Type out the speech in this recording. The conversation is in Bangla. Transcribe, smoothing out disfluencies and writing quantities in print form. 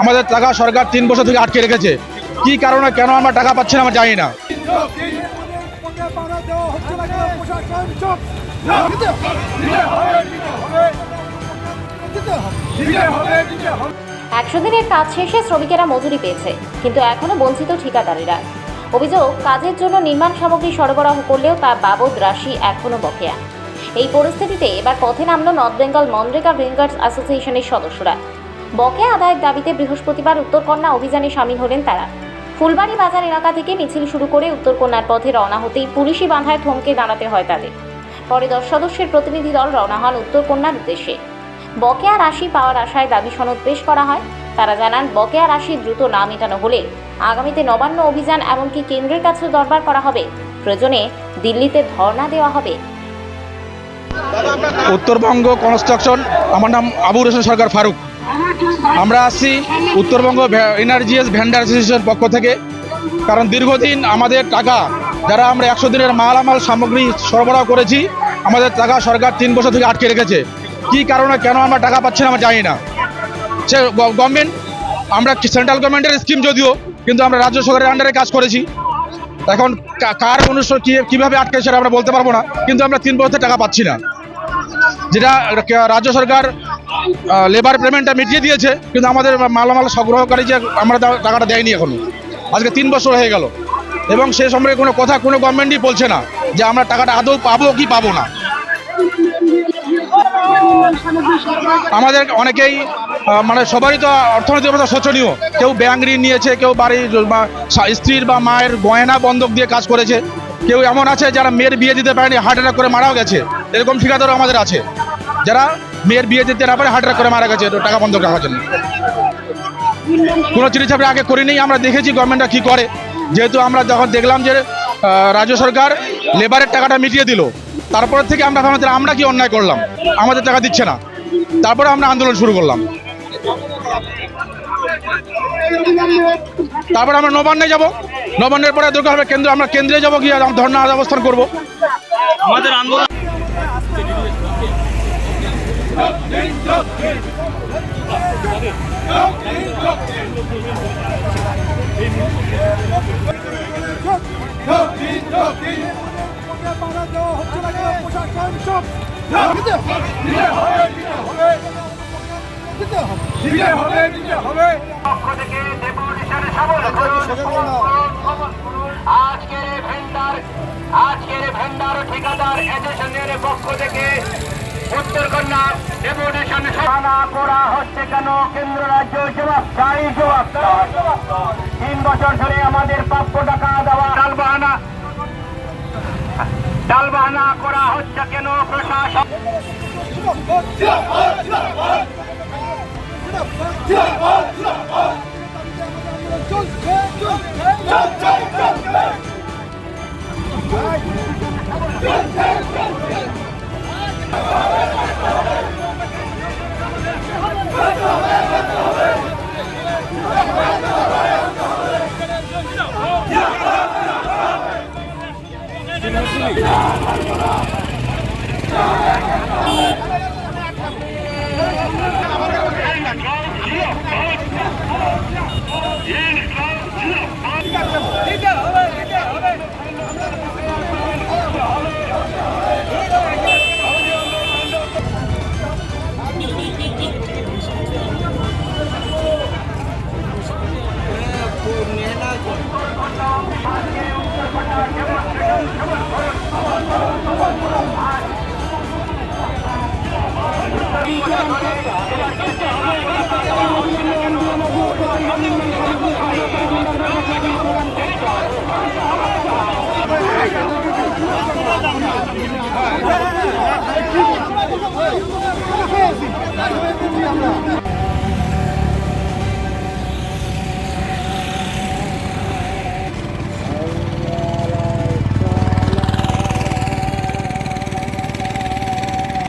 আমাদের টাকা সরকার 3 বছর থেকে আটকে রেখেছে। কি কারণে কেন আমরা টাকা পাচ্ছি না আমরা জানি না। একশো দিনের কাজ শেষে শ্রমিকেরা মজুরি পেয়েছে, কিন্তু এখনো বঞ্চিত ঠিকাদারেরা। অভিযোগ, কাজের জন্য নির্মাণ সামগ্রী সরবরাহ করলেও তার বাবদ রাশি এখনো বকেয়া। এই পরিস্থিতিতে এবার পথে নামল নর্থ বেঙ্গল মনরেগা ভেন্ডার্স অ্যাসোসিয়েশনের সদস্যরা। বকেয়া আদায়ের দাবিতে বৃহস্পতিবার উত্তরকন্যা অভিযানে সামিল হলেন তারা। ফুলবাড়ি বাজার এলাকা থেকে মিছিল শুরু করে উত্তরকন্যার পথে রওনা হতেই পুলিশি বাধায় থমকে দাঁড়াতে হয় তাদের। পরে 10 সদস্যের প্রতিনিধি দল রওনা হন উত্তরকন্যার উদ্দেশ্যে। বকেয়া রাশি পাওয়ার আশায় দাবি সনদ পেশ করা হয়। তারা জানান, বকেয়া রাশি দ্রুত না মেটানো হলে আগামীতে নবান্ন অভিযান এমনকি কেন্দ্রের কাছেও দরবার করা হবে। প্রয়োজনে দিল্লিতে ধর্ণা দেওয়া হবে। উত্তরবঙ্গ কনস্ট্রাকশন, আমার নাম আবুর হোসেন সরকার ফারুক। আমরা আসছি উত্তরবঙ্গ এনার্জিএস ভেন্ডার অ্যাসোসিয়েশনের পক্ষ থেকে। কারণ দীর্ঘদিন আমাদের টাকা, যারা আমরা 100 দিনের মালামাল সামগ্রী সরবরাহ করেছি, আমাদের টাকা সরকার 3 বছর থেকে আটকে রেখেছে। কি কারণে কেন আমরা টাকা পাচ্ছি না আমরা জানি না। সে গভর্নমেন্ট, আমরা সেন্ট্রাল গভর্নমেন্টের স্কিম যদিও, কিন্তু আমরা রাজ্য সরকারের আন্ডারে কাজ করেছি। এখন কার অনুষ্ঠ কীভাবে আটকে সেটা আমরা বলতে পারবো না, কিন্তু আমরা 3 বছর টাকা পাচ্ছি না। যেটা রাজ্য সরকার লেবার পেমেন্টটা মিটিয়ে দিয়েছে, কিন্তু আমাদের মালামাল সংগ্রহকারী যে আমরা টাকাটা দেয়নি এখনো। আজকে 3 বছর হয়ে গেল এবং সে সম্পর্কে কোনো কথা কোনো গভর্নমেন্টই বলছে না যে আমরা টাকাটা আদৌ পাবো কি পাবো না। আমাদের অনেকেই মানে সবারই তো অর্থনৈতিক অবস্থা শোচনীয়। কেউ ব্যাংক ঋণ নিয়েছে, কেউ বাড়ির স্ত্রীর বা মায়ের গয়না বন্ধক দিয়ে কাজ করেছে, কেউ এমন আছে যারা মেয়ের বিয়ে দিতে পারেনি, হার্ট অ্যাটাক করে মারাও গেছে। এরকম ঠিকাদারও আমাদের আছে যারা মেয়ের বিয়ে দিতে না পারে হার্ট অ্যাটাক করে মারা গেছে টাকা বন্ধক রাখার জন্য। কোনো চিকিৎসা আগে করিনি, আমরা দেখেছি গভর্নমেন্টটা কী করে। যেহেতু আমরা যখন দেখলাম যে রাজ্য সরকার লেবারের টাকাটা মিটিয়ে দিল, তারপর থেকে আমরা ভাবলাম আমরা কি অন্যায় করলাম, আমাদের টাকা দিচ্ছে না। তারপরে আমরা আন্দোলন শুরু করলাম। তারপরে আমরা নবান্নে যাব, নবান্নের পরে দরকার হবে কেন্দ্র, আমরা কেন্দ্রে যাবো, গিয়ে ধর্ণা অবস্থান করবো। আমাদের আন্দোলন আজকের ভেন্ডার ঠিকাদার অ্যাসোসিয়েশনের পক্ষ থেকে উত্তরকন্যা ডেপুটেশন সানা করা হচ্ছে কেন? কেন্দ্র রাজ্য জবাব চাই, জবাব 3 বছর ধরে আমাদের প্রাপ্য টাকা দেওয়া টালবাহানা করা হচ্ছে কেন? প্রশাসন